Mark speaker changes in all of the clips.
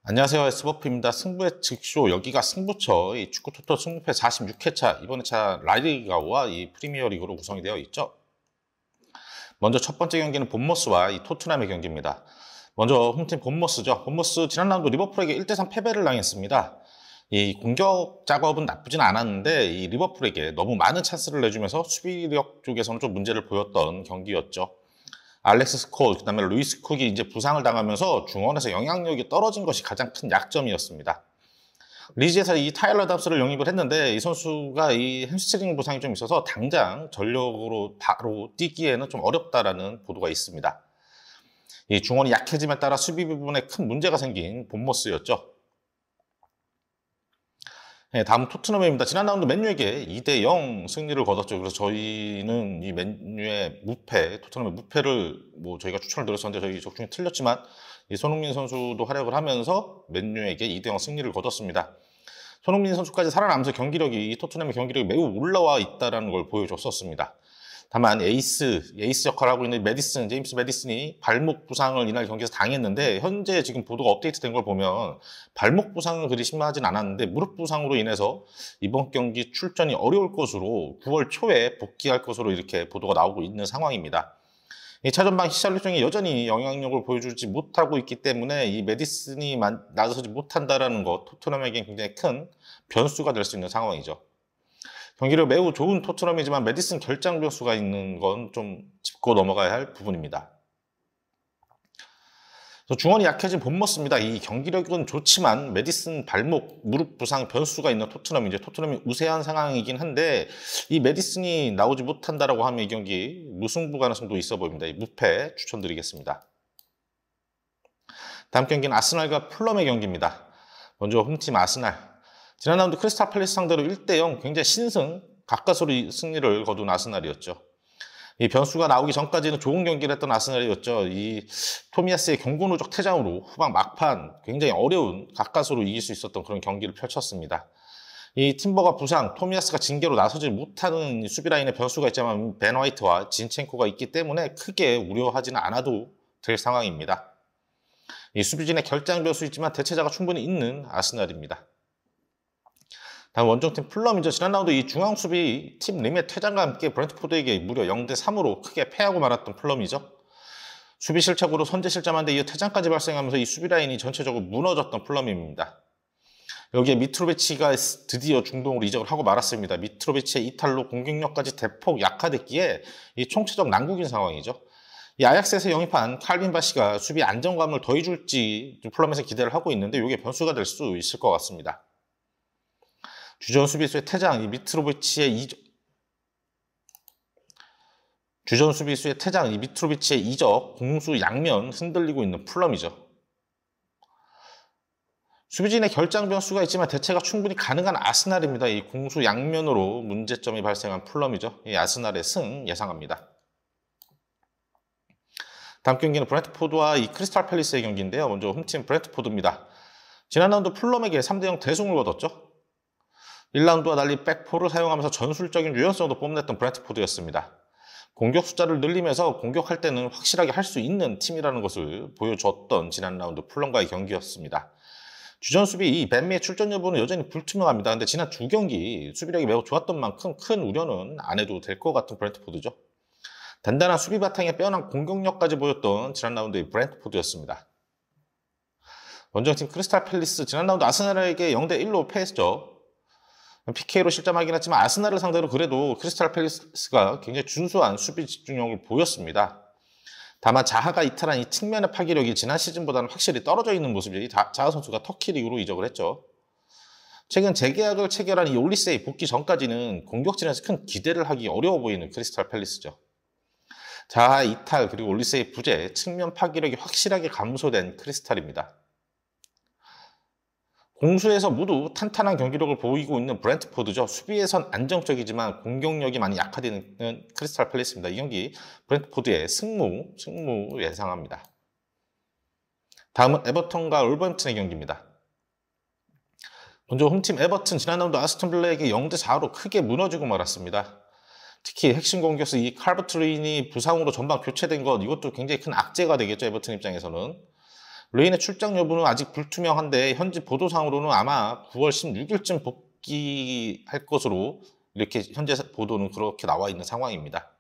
Speaker 1: 안녕하세요. S버프입니다. 승부의 즉쇼, 여기가 승부처, 이 축구 토토 승부패 46회차, 이번 회차 라리가와 이 프리미어리그로 구성이 되어 있죠. 먼저 첫 번째 경기는 본머스와 이 토트넘의 경기입니다. 먼저 홈팀 본머스죠. 본머스 지난 라운드 리버풀에게 1대3 패배를 당했습니다. 이 공격 작업은 나쁘진 않았는데 이 리버풀에게 너무 많은 찬스를 내주면서 수비력 쪽에서는 좀 문제를 보였던 경기였죠. 알렉스 스콜, 그다음에 루이스 쿡이 이제 부상을 당하면서 중원에서 영향력이 떨어진 것이 가장 큰 약점이었습니다. 리즈에서 이 타일러 답스를 영입을 했는데 이 선수가 이 햄스트링 부상이 좀 있어서 당장 전력으로 바로 뛰기에는 좀 어렵다라는 보도가 있습니다. 이 중원이 약해짐에 따라 수비 부분에 큰 문제가 생긴 본머스였죠. 네, 다음 토트넘입니다. 지난 라운드 맨유에게 2대0 승리를 거뒀죠. 그래서 저희는 이 맨유의 무패, 토트넘의 무패를 저희가 추천을 드렸었는데 저희 적중이 틀렸지만 이 손흥민 선수도 활약을 하면서 맨유에게 2대0 승리를 거뒀습니다. 손흥민 선수까지 살아남으면서 경기력이, 이 토트넘의 경기력이 매우 올라와 있다는 걸 보여줬었습니다. 다만 에이스 역할을 하고 있는 제임스 매디슨이 발목 부상을 이날 경기에서 당했는데 현재 지금 보도가 업데이트된 걸 보면 발목 부상은 그리 심하진 않았는데 무릎 부상으로 인해서 이번 경기 출전이 어려울 것으로 9월 초에 복귀할 것으로 이렇게 보도가 나오고 있는 상황입니다. 이 차전방 히샬리송이 여전히 영향력을 보여주지 못하고 있기 때문에 이 매디슨이 나서지 못한다는 것, 토트넘에게 굉장히 큰 변수가 될 수 있는 상황이죠. 경기력 매우 좋은 토트넘이지만 매디슨 결장 변수가 있는 건 좀 짚고 넘어가야 할 부분입니다. 중원이 약해진 본머스입니다. 이 경기력은 좋지만 매디슨 발목, 무릎 부상 변수가 있는 토트넘이 우세한 상황이긴 한데 이 매디슨이 나오지 못한다라고 하면 이 경기 무승부 가능성도 있어 보입니다. 이 무패 추천드리겠습니다. 다음 경기는 아스날과 풀럼의 경기입니다. 먼저 홈팀 아스날. 지난 라운드 크리스탈 팰리스 상대로 1대0 굉장히 신승, 가까스로 승리를 거둔 아스날이었죠. 이 변수가 나오기 전까지는 좋은 경기를 했던 아스날이었죠. 이 토미야스의 경고 누적 퇴장으로 후반 막판 굉장히 어려운 가까스로 이길 수 있었던 그런 경기를 펼쳤습니다. 이 팀버가 부상, 토미야스가 징계로 나서지 못하는 수비 라인의 변수가 있지만 벤 화이트와 진첸코가 있기 때문에 크게 우려하지는 않아도 될 상황입니다. 이 수비진의 결장 변수 있지만 대체자가 충분히 있는 아스날입니다. 다음 원정팀 풀럼이죠. 지난 라운드 이 중앙 수비 팀 림의 퇴장과 함께 브렌트포드에게 무려 0대3으로 크게 패하고 말았던 풀럼이죠. 수비 실책으로 선제 실점한데 이어 퇴장까지 발생하면서 이 수비 라인이 전체적으로 무너졌던 풀럼입니다. 여기에 미트로비치가 드디어 중동으로 이적을 하고 말았습니다. 미트로비치의 이탈로 공격력까지 대폭 약화됐기에 이 총체적 난국인 상황이죠. 이 아약스에서 영입한 칼빈 바시가 수비 안정감을 더해줄지 풀럼에서 기대를 하고 있는데 이게 변수가 될 수 있을 것 같습니다. 주전 수비수의 퇴장, 이 미트로비치의 이적, 공수 양면 흔들리고 있는 풀럼이죠. 수비진의 결장 변수가 있지만 대체가 충분히 가능한 아스날입니다. 이 공수 양면으로 문제점이 발생한 풀럼이죠. 이 아스날의 승 예상합니다. 다음 경기는 브렌트포드와 이 크리스탈 팰리스의 경기인데요. 먼저 홈팀 브렌트포드입니다. 지난 라운드 풀럼에게 3대0 대승을 거뒀죠. 1라운드와 달리 백포를 사용하면서 전술적인 유연성도 뽐냈던 브렌트포드였습니다. 공격 숫자를 늘리면서 공격할 때는 확실하게 할 수 있는 팀이라는 것을 보여줬던 지난 라운드 풀럼과의 경기였습니다. 주전 수비 이 벤미의 출전 여부는 여전히 불투명합니다. 근데 지난 두 경기 수비력이 매우 좋았던 만큼 큰 우려는 안 해도 될 것 같은 브렌트포드죠. 단단한 수비 바탕에 빼어난 공격력까지 보였던 지난 라운드의 브렌트포드였습니다. 원정팀 크리스탈 팰리스 지난 라운드 아스날에게 0대1로 패했죠. PK로 실점하긴 했지만 아스날을 상대로 그래도 크리스탈 팰리스가 굉장히 준수한 수비 집중력을 보였습니다. 다만 자하가 이탈한 이 측면의 파괴력이 지난 시즌보다는 확실히 떨어져 있는 모습이 자하 선수가 터키 리그로 이적을 했죠. 최근 재계약을 체결한 이 올리세이 복귀 전까지는 공격진에서 큰 기대를 하기 어려워 보이는 크리스탈 팰리스죠. 자하 이탈 그리고 올리세이 부재, 측면 파괴력이 확실하게 감소된 크리스탈입니다. 공수에서 모두 탄탄한 경기력을 보이고 있는 브렌트포드죠. 수비에선 안정적이지만 공격력이 많이 약화되는 크리스탈 팰리스입니다. 이 경기 브렌트포드의 승무 예상합니다. 다음은 에버턴과 울버햄튼의 경기입니다. 먼저 홈팀 에버튼 지난 라운드 아스톤 빌라에게 0대4로 크게 무너지고 말았습니다. 특히 핵심 공격수 이 칼버트린이 부상으로 전방 교체된 것 이것도 굉장히 큰 악재가 되겠죠. 에버튼 입장에서는. 레인의 출장 여부는 아직 불투명한데 현지 보도상으로는 아마 9월 16일쯤 복귀할 것으로 이렇게 현재 보도는 그렇게 나와 있는 상황입니다.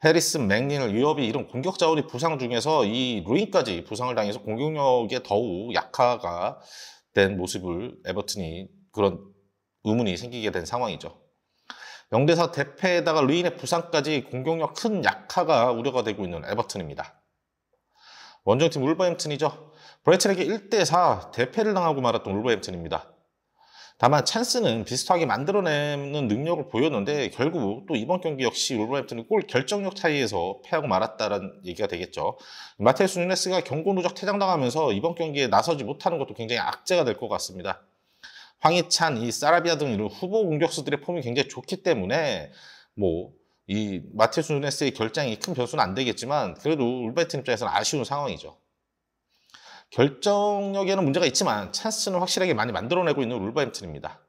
Speaker 1: 해리슨, 맥니널, 유업이 이런 공격 자원이 부상 중에서 이 루인까지 부상을 당해서 공격력에 더욱 약화가 된 모습을 에버튼이 그런 의문이 생기게 된 상황이죠. 0대4 대패에다가 루인의 부상까지 공격력 큰 약화가 우려가 되고 있는 에버튼입니다. 원정팀 울버햄튼이죠. 브라이튼에게 1대4 대패를 당하고 말았던 울버햄튼입니다. 다만 찬스는 비슷하게 만들어내는 능력을 보였는데 결국 또 이번 경기 역시 울버햄튼이 골 결정력 차이에서 패하고 말았다는 얘기가 되겠죠. 마테우스 누네스가 경고 누적 퇴장당하면서 이번 경기에 나서지 못하는 것도 굉장히 악재가 될 것 같습니다. 황희찬, 이 사라비아 등 이런 후보 공격수들의 폼이 굉장히 좋기 때문에 이 마테우스 누네스의 결장이 큰 변수는 안 되겠지만 그래도 울버햄튼 입장에서는 아쉬운 상황이죠. 결정력에는 문제가 있지만 찬스는 확실하게 많이 만들어내고 있는 울버햄튼입니다.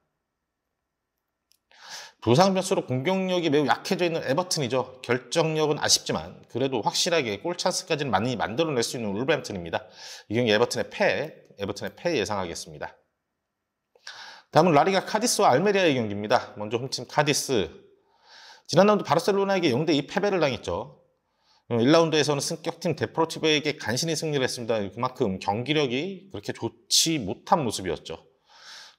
Speaker 1: 부상 변수로 공격력이 매우 약해져 있는 에버튼이죠. 결정력은 아쉽지만 그래도 확실하게 골 찬스까지는 많이 만들어낼 수 있는 울버햄튼입니다. 이 경기 에버튼의 패 예상하겠습니다. 다음은 라리가 카디스와 알메리아의 경기입니다. 먼저 홈팀 카디스. 지난 라운드 바르셀로나에게 0대2 패배를 당했죠. 1라운드에서는 승격팀 데포르티보에게 간신히 승리를 했습니다. 그만큼 경기력이 그렇게 좋지 못한 모습이었죠.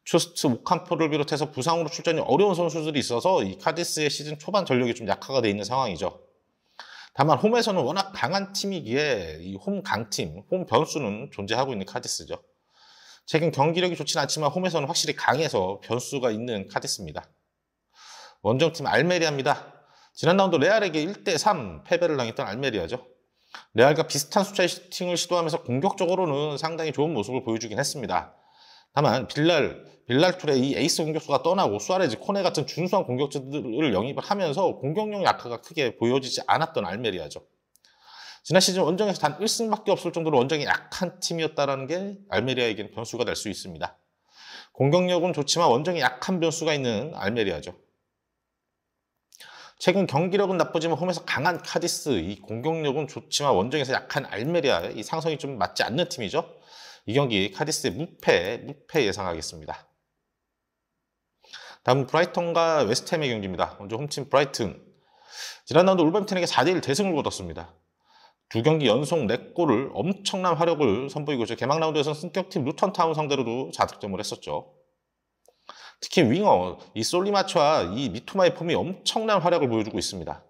Speaker 1: 추스트, 오캄포를 비롯해서 부상으로 출전이 어려운 선수들이 있어서 이 카디스의 시즌 초반 전력이 좀 약화가 돼 있는 상황이죠. 다만 홈에서는 워낙 강한 팀이기에 이 홈 강팀, 홈 변수는 존재하고 있는 카디스죠. 최근 경기력이 좋지는 않지만 홈에서는 확실히 강해서 변수가 있는 카디스입니다. 원정팀 알메리아입니다. 지난 라운드 레알에게 1대3 패배를 당했던 알메리아죠. 레알과 비슷한 숫자의 슈팅을 시도하면서 공격적으로는 상당히 좋은 모습을 보여주긴 했습니다. 다만 빌랄툴의 이 에이스 공격수가 떠나고 수아레즈, 코네 같은 준수한 공격수들을 영입을 하면서 공격력 약화가 크게 보여지지 않았던 알메리아죠. 지난 시즌 원정에서 단 1승밖에 없을 정도로 원정이 약한 팀이었다는 게 알메리아에게는 변수가 될 수 있습니다. 공격력은 좋지만 원정이 약한 변수가 있는 알메리아죠. 최근 경기력은 나쁘지만 홈에서 강한 카디스, 이 공격력은 좋지만 원정에서 약한 알메리아, 이 상성이 좀 맞지 않는 팀이죠. 이 경기 카디스의 무패 예상하겠습니다. 다음은 브라이턴과 웨스트햄의 경기입니다. 먼저 홈팀 브라이튼. 지난 라운드 울버햄튼에게 4대1 대승을 거뒀습니다. 두 경기 연속 4골을 엄청난 화력을 선보이고 있죠. 개막 라운드에서는 승격팀 루턴타운 상대로도 4득점을 했었죠. 특히 윙어 이 솔리마츠와 이 미토마의 폼이 엄청난 활약을 보여주고 있습니다.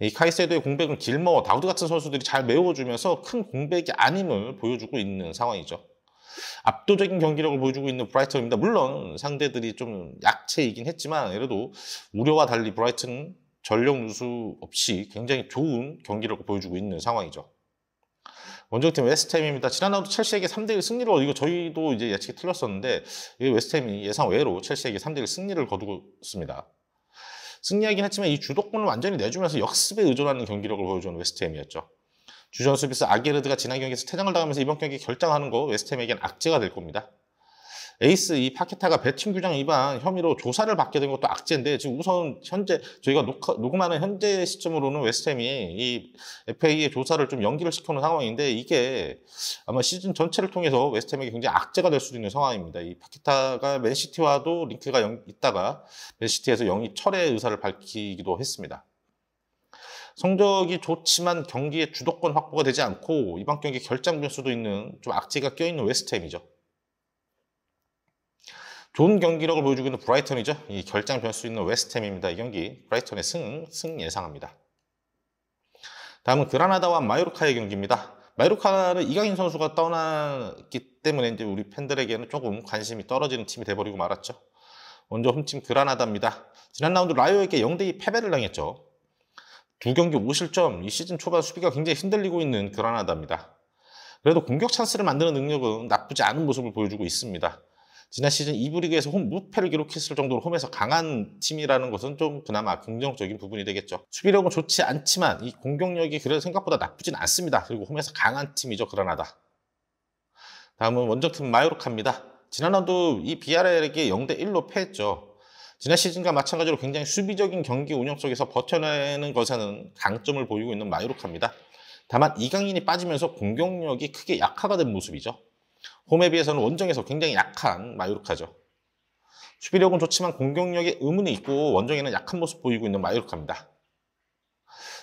Speaker 1: 이 카이세도의 공백은 길머, 다우드 같은 선수들이 잘 메워주면서 큰 공백이 아님을 보여주고 있는 상황이죠. 압도적인 경기력을 보여주고 있는 브라이턴입니다. 물론 상대들이 좀 약체이긴 했지만 그래도 우려와 달리 브라이튼은 전력 누수 없이 굉장히 좋은 경기력을 보여주고 있는 상황이죠. 원정팀 웨스트햄입니다. 지난 라운드 첼시에게 3대1 승리로, 이거 저희도 이제 예측이 틀렸었는데 웨스트햄이 예상 외로 첼시에게 3대1 승리를 거두었습니다. 승리하긴 했지만 이 주도권을 완전히 내주면서 역습에 의존하는 경기력을 보여주는 웨스트햄이었죠. 주전 수비수 아게르드가 지난 경기에서 퇴장을 당하면서 이번 경기 결장하는 거 웨스트햄에게는 악재가 될 겁니다. 에이스 이 파케타가 배팅 규정 위반 혐의로 조사를 받게 된 것도 악재인데 지금 우선 현재 저희가 녹음하는 현재 시점으로는 웨스트햄이 이 FA의 조사를 좀 연기를 시켜놓은 상황인데 이게 아마 시즌 전체를 통해서 웨스트햄에게 굉장히 악재가 될 수도 있는 상황입니다. 이 파케타가 맨시티와도 링크가 있다가 맨시티에서 영입 철회 의사를 밝히기도 했습니다. 성적이 좋지만 경기의 주도권 확보가 되지 않고 이번 경기 결장 변수도 있는 좀 악재가 껴있는 웨스트햄이죠. 좋은 경기력을 보여주고 있는 브라이턴이죠. 이 결장 변수 있는 웨스트햄입니다. 이 경기 브라이턴의 승 예상합니다. 다음은 그라나다와 마요르카의 경기입니다. 마요르카는 이강인 선수가 떠났기 때문에 이제 우리 팬들에게는 조금 관심이 떨어지는 팀이 돼버리고 말았죠. 먼저 홈팀 그라나다입니다. 지난 라운드 라요에게 0대2 패배를 당했죠. 두 경기 5실점, 이 시즌 초반 수비가 굉장히 흔들리고 있는 그라나다입니다. 그래도 공격 찬스를 만드는 능력은 나쁘지 않은 모습을 보여주고 있습니다. 지난 시즌 2부 리그에서 홈 무패를 기록했을 정도로 홈에서 강한 팀이라는 것은 좀 그나마 긍정적인 부분이 되겠죠. 수비력은 좋지 않지만 이 공격력이 그래도 생각보다 나쁘진 않습니다. 그리고 홈에서 강한 팀이죠, 그라나다. 다음은 원정팀 마요르카입니다. 지난 라운드 이 비아레알에게 0대1로 패했죠. 지난 시즌과 마찬가지로 굉장히 수비적인 경기 운영 속에서 버텨내는 것에는 강점을 보이고 있는 마요르카입니다. 다만 이강인이 빠지면서 공격력이 크게 약화가 된 모습이죠. 홈에 비해서는 원정에서 굉장히 약한 마요르카죠. 수비력은 좋지만 공격력에 의문이 있고 원정에는 약한 모습 보이고 있는 마요르카입니다.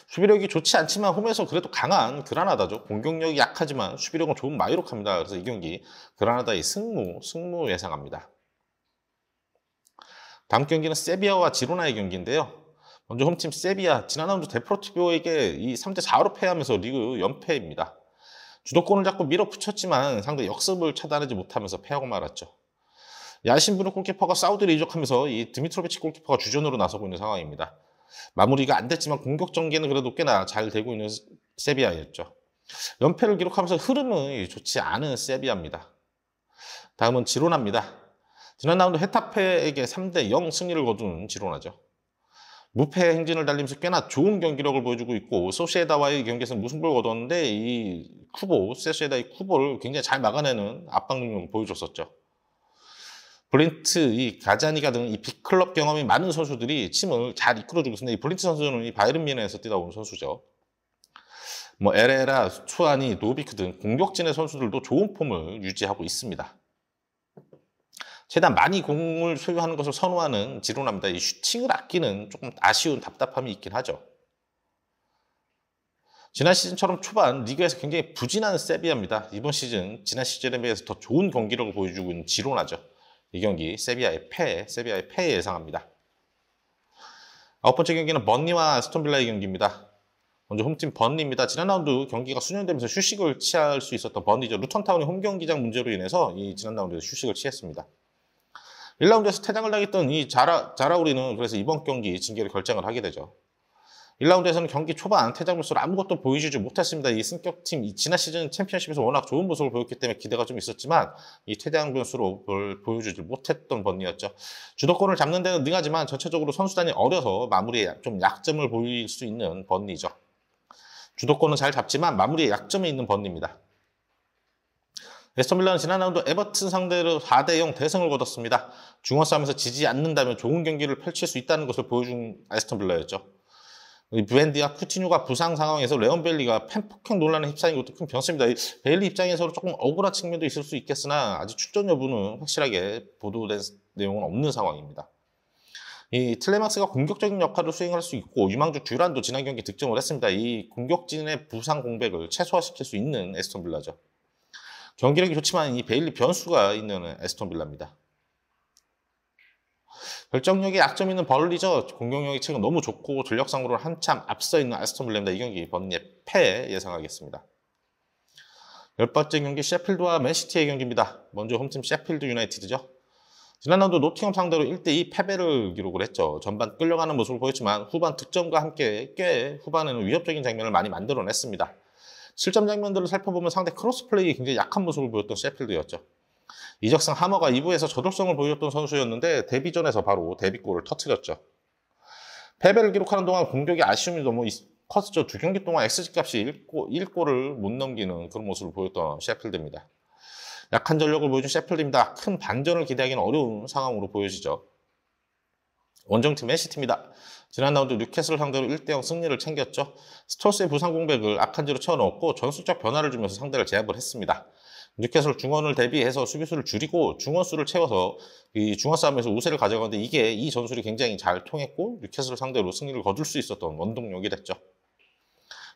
Speaker 1: 수비력이 좋지 않지만 홈에서 그래도 강한 그라나다죠. 공격력이 약하지만 수비력은 좋은 마요르카입니다. 그래서 이 경기 그라나다의 승무 예상합니다. 다음 경기는 세비야와 지로나의 경기인데요. 먼저 홈팀 세비야, 지난 라운드 데포르티보에게 이 3대4로 패하면서 리그 연패입니다. 주도권을 잡고 밀어붙였지만 상대 역습을 차단하지 못하면서 패하고 말았죠. 야신부르 골키퍼가 사우디로 이적하면서 이 드미트로비치 골키퍼가 주전으로 나서고 있는 상황입니다. 마무리가 안 됐지만 공격 전개는 그래도 꽤나 잘 되고 있는 세비야였죠. 연패를 기록하면서 흐름이 좋지 않은 세비야입니다. 다음은 지로나입니다. 지난 라운드 헤타페에게 3대0 승리를 거둔 지로나죠. 무패 행진을 달리면서 꽤나 좋은 경기력을 보여주고 있고 소시에다와의 경기에서는 무승부를 거뒀는데 이 소시에다의 쿠보를 굉장히 잘 막아내는 압박 능력을 보여줬었죠. 블린트, 이 가자니가 등 이 빅클럽 경험이 많은 선수들이 팀을 잘 이끌어주고 있습니다. 이 블린트 선수는 이 바이에른 뮌헨에서 뛰다 온 선수죠. 에레라, 수투아니, 노비크 등 공격진의 선수들도 좋은 폼을 유지하고 있습니다. 최대한 많이 공을 소유하는 것을 선호하는 지로나입니다. 이 슈팅을 아끼는 조금 아쉬운 답답함이 있긴 하죠. 지난 시즌처럼 초반 리그에서 굉장히 부진한 세비야입니다. 이번 시즌 지난 시즌에 비해서 더 좋은 경기력을 보여주고 있는 지로나죠. 이 경기 세비야의 패 예상합니다. 아홉 번째 경기는 번리와 아스톤빌라의 경기입니다. 먼저 홈팀 번리입니다. 지난 라운드 경기가 수년되면서 휴식을 취할 수 있었던 번리죠. 루턴타운의 홈 경기장 문제로 인해서 이 지난 라운드에서 휴식을 취했습니다. 1라운드에서 퇴장을 당했던 이 자라우리는 그래서 이번 경기 징계를 결정을 하게 되죠. 1라운드에서는 경기 초반 퇴장 불수로 아무것도 보여주지 못했습니다. 이 승격팀, 지난 시즌 챔피언십에서 워낙 좋은 모습을 보였기 때문에 기대가 좀 있었지만 이 퇴장 변수로 뭘 보여주지 못했던 번리였죠. 주도권을 잡는 데는 능하지만 전체적으로 선수단이 어려서 마무리에 좀 약점을 보일 수 있는 번리죠. 주도권은 잘 잡지만 마무리에 약점이 있는 번리입니다. 에스턴빌라는 지난 라운드 에버튼 상대로 4대0 대승을 거뒀습니다. 중원 싸움에서 지지 않는다면 좋은 경기를 펼칠 수 있다는 것을 보여준 에스턴빌라였죠. 브랜디와 쿠티뉴가 부상 상황에서 레온 베일리가 팬 폭행 논란에 휩싸인 것도 큰 변수입니다. 베일리 입장에서는 조금 억울한 측면도 있을 수 있겠으나 아직 출전 여부는 확실하게 보도된 내용은 없는 상황입니다. 이 틸레막스가 공격적인 역할을 수행할 수 있고 유망주 듀란도 지난 경기 득점을 했습니다. 이 공격진의 부상 공백을 최소화시킬 수 있는 에스턴 빌라죠. 경기력이 좋지만 이 베일리 변수가 있는 에스턴 빌라입니다. 결정력에 약점 있는 벌리죠. 공격력이 최근 너무 좋고 전력상으로는 한참 앞서 있는 에스턴 빌라입니다. 이 경기 번리의 패 예상하겠습니다. 10번째 경기 셰필드와 맨시티의 경기입니다. 먼저 홈팀 셰필드 유나이티드죠. 지난 라운드 노팅엄 상대로 1대2 패배를 기록을 했죠. 전반 끌려가는 모습을 보였지만 후반 득점과 함께 꽤 후반에는 위협적인 장면을 많이 만들어냈습니다. 실점 장면들을 살펴보면 상대 크로스 플레이에 굉장히 약한 모습을 보였던 셰필드였죠. 이적상 하머가 2부에서 저돌성을 보였던 선수였는데 데뷔전에서 바로 데뷔골을 터뜨렸죠. 패배를 기록하는 동안 공격의 아쉬움이 너무 컸죠. 두 경기 동안 XG값이 1골을 못 넘기는 그런 모습을 보였던 셰필드입니다. 약한 전력을 보여준 셰필드입니다. 큰 반전을 기대하기는 어려운 상황으로 보여지죠. 원정팀 맨시티입니다. 지난 라운드 뉴캐슬을 상대로 1대0 승리를 챙겼죠. 스톨스의 부상 공백을 아칸지로 채워넣었고 전술적 변화를 주면서 상대를 제압을 했습니다. 뉴캐슬 중원을 대비해서 수비수를 줄이고 중원수를 채워서 이 중원 싸움에서 우세를 가져가는데 이게 이 전술이 굉장히 잘 통했고 뉴캐슬을 상대로 승리를 거둘 수 있었던 원동력이 됐죠.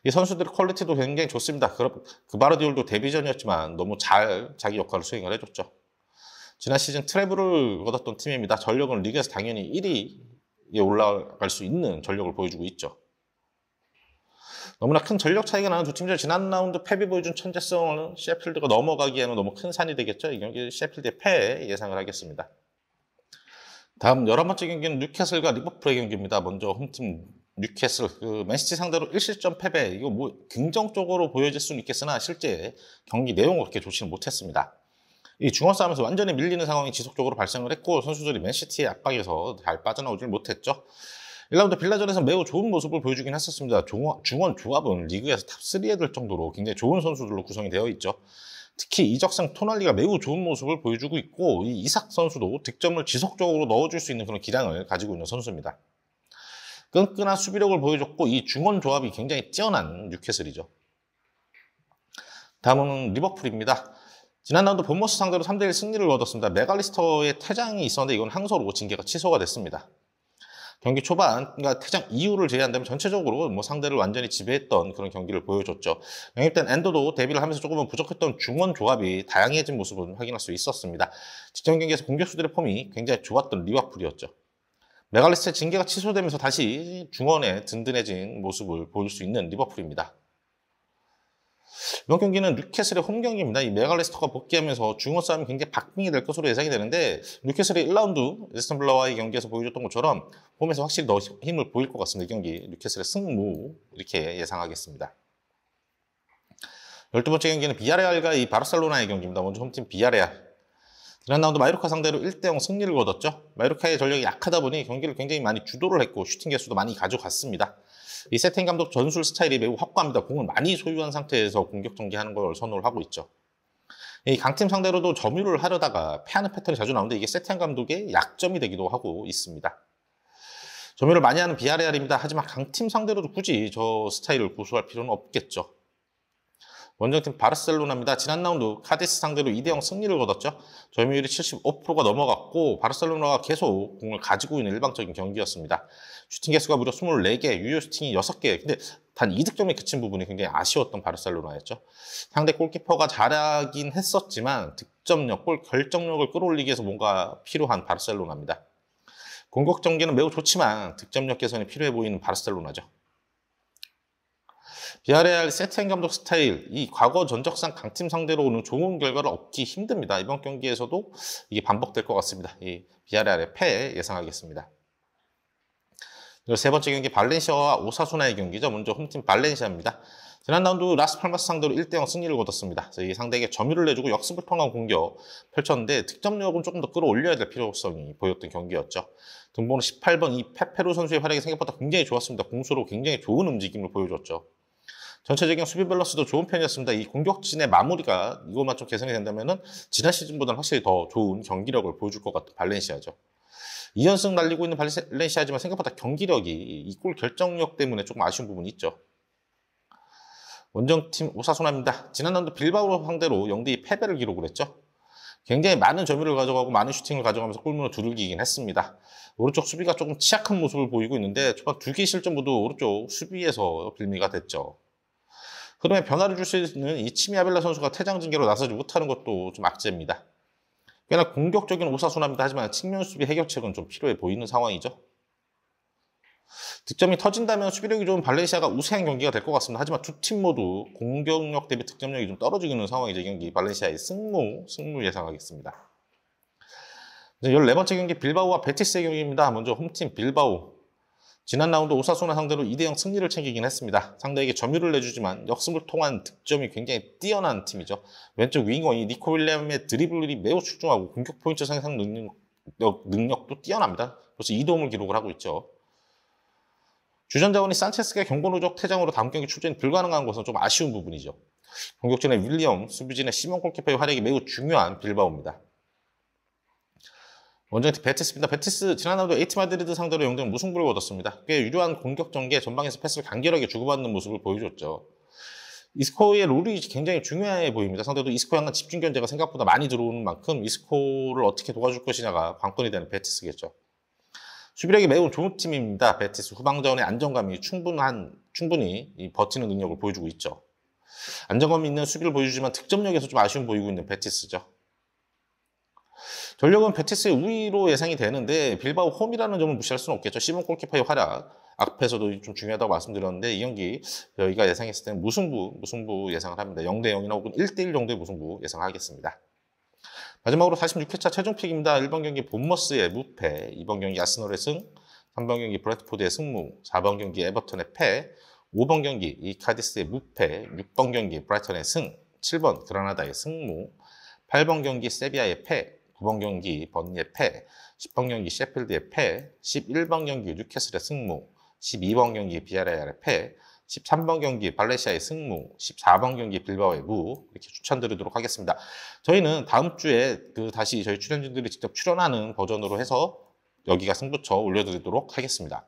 Speaker 1: 이 선수들의 퀄리티도 굉장히 좋습니다. 그바르디올도 데뷔전이었지만 너무 잘 자기 역할을 수행을 해줬죠. 지난 시즌 트래블을 거뒀던 팀입니다. 전력은 리그에서 당연히 1위에 올라갈 수 있는 전력을 보여주고 있죠. 너무나 큰 전력 차이가 나는 두 팀이죠. 지난 라운드 패배 보여준 천재성을 셰필드가 넘어가기에는 너무 큰 산이 되겠죠. 이 경기 셰필드의 패 예상을 하겠습니다. 다음 11번째 경기는 뉴캐슬과 리버풀의 경기입니다. 먼저 홈팀 뉴캐슬, 맨시티 상대로 1실점 패배. 이거 뭐 긍정적으로 보여질 수는 있겠으나 실제 경기 내용은 그렇게 좋지는 못했습니다. 이 중원 싸움에서 완전히 밀리는 상황이 지속적으로 발생을 했고 선수들이 맨시티의 압박에서 잘 빠져나오질 못했죠. 1라운드 빌라전에서 매우 좋은 모습을 보여주긴 했었습니다. 중원 조합은 리그에서 탑3에 들 정도로 굉장히 좋은 선수들로 구성이 되어 있죠. 특히 이적상 토날리가 매우 좋은 모습을 보여주고 있고 이 이삭 선수도 득점을 지속적으로 넣어줄 수 있는 그런 기량을 가지고 있는 선수입니다. 끈끈한 수비력을 보여줬고 이 중원 조합이 굉장히 뛰어난 뉴캐슬이죠. 다음은 리버풀입니다. 지난 라운드 본머스 상대로 3대1 승리를 얻었습니다. 맥알리스터의 퇴장이 있었는데 이건 항소로 징계가 취소가 됐습니다. 경기 초반, 그러니까 퇴장 이후를 제외한다면 전체적으로 뭐 상대를 완전히 지배했던 그런 경기를 보여줬죠. 영입된 엔도도 데뷔를 하면서 조금은 부족했던 중원 조합이 다양해진 모습을 확인할 수 있었습니다. 직전 경기에서 공격수들의 폼이 굉장히 좋았던 리버풀이었죠. 맥알리스트의 징계가 취소되면서 다시 중원에 든든해진 모습을 보일 수 있는 리버풀입니다. 이번 경기는 뉴캐슬의 홈 경기입니다. 이 맥알리스터가 복귀하면서 중원 싸움이 굉장히 박빙이 될 것으로 예상이 되는데 뉴캐슬의 1라운드 에스턴 빌라와의 경기에서 보여줬던 것처럼 홈에서 확실히 더 힘을 보일 것 같습니다. 이 경기 뉴캐슬의 승무 이렇게 예상하겠습니다. 12번째 경기는 비아레알과 이 바르셀로나의 경기입니다. 먼저 홈팀 비아레알. 지난 라운드 마요르카 상대로 1대0 승리를 거뒀죠. 마요르카의 전력이 약하다 보니 경기를 굉장히 많이 주도를 했고 슈팅 개수도 많이 가져갔습니다. 이 세팅 감독 전술 스타일이 매우 확고합니다. 공을 많이 소유한 상태에서 공격 전개하는 걸 선호를 하고 있죠. 이 강팀 상대로도 점유를 하려다가 패하는 패턴이 자주 나오는데 이게 세팅 감독의 약점이 되기도 하고 있습니다. 점유를 많이 하는 비아레알입니다. 하지만 강팀 상대로도 굳이 저 스타일을 고수할 필요는 없겠죠. 원정팀 바르셀로나입니다. 지난 라운드 카디스 상대로 2대0 승리를 거뒀죠. 점유율이 75%가 넘어갔고 바르셀로나가 계속 공을 가지고 있는 일방적인 경기였습니다. 슈팅 개수가 무려 24개, 유효 슈팅이 6개. 근데 단 2득점에 그친 부분이 굉장히 아쉬웠던 바르셀로나였죠. 상대 골키퍼가 잘하긴 했었지만 득점력, 골 결정력을 끌어올리기 위해서 뭔가 필요한 바르셀로나입니다. 공격 전개는 매우 좋지만 득점력 개선이 필요해 보이는 바르셀로나죠. 비아레알 세티엔 감독 스타일, 이 과거 전적상 강팀 상대로 오는 좋은 결과를 얻기 힘듭니다. 이번 경기에서도 이게 반복될 것 같습니다. 이 비아레알의 패 예상하겠습니다. 세 번째 경기 발렌시아와 오사수나의 경기죠. 먼저 홈팀 발렌시아입니다. 지난 라운드 라스팔마스 상대로 1대0 승리를 거뒀습니다. 이 상대에게 점유를 내주고 역습을 통한 공격 펼쳤는데 득점력은 조금 더 끌어올려야 될 필요성이 보였던 경기였죠. 등번호 18번 이 페페루 선수의 활약이 생각보다 굉장히 좋았습니다. 공수로 굉장히 좋은 움직임을 보여줬죠. 전체적인 수비 밸런스도 좋은 편이었습니다. 이 공격진의 마무리가 이것만 좀 개선이 된다면 지난 시즌보다는 확실히 더 좋은 경기력을 보여줄 것 같은 발렌시아죠. 2연승 날리고 있는 발렌시아지만 생각보다 경기력이 이 골 결정력 때문에 조금 아쉬운 부분이 있죠. 원정팀 오사수나입니다. 지난 라운드 빌바오 상대로 0대2 패배를 기록을 했죠. 굉장히 많은 점유를 가져가고 많은 슈팅을 가져가면서 골문을 두들기긴 했습니다. 오른쪽 수비가 조금 취약한 모습을 보이고 있는데 초반 2개 실점 모두 오른쪽 수비에서 빌미가 됐죠. 흐름에 변화를 줄 수 있는 이 치미아벨라 선수가 퇴장 징계로 나서지 못하는 것도 좀 악재입니다. 꽤나 공격적인 오사수나입니다. 하지만 측면 수비 해결책은 좀 필요해 보이는 상황이죠. 득점이 터진다면 수비력이 좋은 발렌시아가 우세한 경기가 될 것 같습니다. 하지만 두 팀 모두 공격력 대비 득점력이 좀 떨어지는 상황이죠. 이 경기 발렌시아의 승무 예상하겠습니다. 14번째 경기 빌바오와 베티스의 경기입니다. 먼저 홈팀 빌바오. 지난 라운드 오사수나 상대로 2대0 승리를 챙기긴 했습니다. 상대에게 점유를 내주지만 역습을 통한 득점이 굉장히 뛰어난 팀이죠. 왼쪽 윙어 이 니코 윌리엄의 드리블이 매우 출중하고 공격 포인트 생산 능력도 뛰어납니다. 벌써 2도움을 기록을 하고 있죠. 주전 자원이 산체스가 경고 누적 퇴장으로 다음 경기 출전이 불가능한 것은 좀 아쉬운 부분이죠. 공격진의 윌리엄, 수비진의 시몬 골키퍼의 활약이 매우 중요한 빌바오입니다. 원정팀 베티스입니다. 베티스 지난 라운드 에이티 마드리드 상대로 0대0 무승부를 거뒀습니다. 꽤 유려한 공격 전개 전방에서 패스를 간결하게 주고받는 모습을 보여줬죠. 이스코의 롤이 굉장히 중요해 보입니다. 상대도 이스코 향한 집중 견제가 생각보다 많이 들어오는 만큼 이스코를 어떻게 도와줄 것이냐가 관건이 되는 베티스겠죠. 수비력이 매우 좋은 팀입니다. 베티스 후방전의 안정감이 충분히 버티는 능력을 보여주고 있죠. 안정감 있는 수비를 보여주지만 득점력에서 좀 아쉬움 보이고 있는 베티스죠. 전력은 베티스의 우위로 예상이 되는데 빌바오 홈이라는 점을 무시할 수는 없겠죠. 시몬 골키퍼의 활약 앞에서도 좀 중요하다고 말씀드렸는데 이 경기 저희가 예상했을 때는 무승부 예상을 합니다. 0대0이나 혹은 1대1 정도의 무승부 예상하겠습니다. 마지막으로 46회차 최종 픽입니다. 1번 경기 본머스의 무패, 2번 경기 아스널의 승, 3번 경기 브래드포드의 승무, 4번 경기 에버턴의 패, 5번 경기 이 카디스의 무패, 6번 경기 브라이턴의 승, 7번 그라나다의 승무, 8번 경기 세비야의 패, 9번 경기 번리의 패, 10번 경기 셰필드의 패, 11번 경기 뉴캐슬의 승무, 12번 경기 비아레알의 패, 13번 경기 발레시아의 승무, 14번 경기 빌바오의 무 이렇게 추천드리도록 하겠습니다. 저희는 다음 주에 다시 저희 출연진들이 직접 출연하는 버전으로 해서 여기가 승부처 올려드리도록 하겠습니다.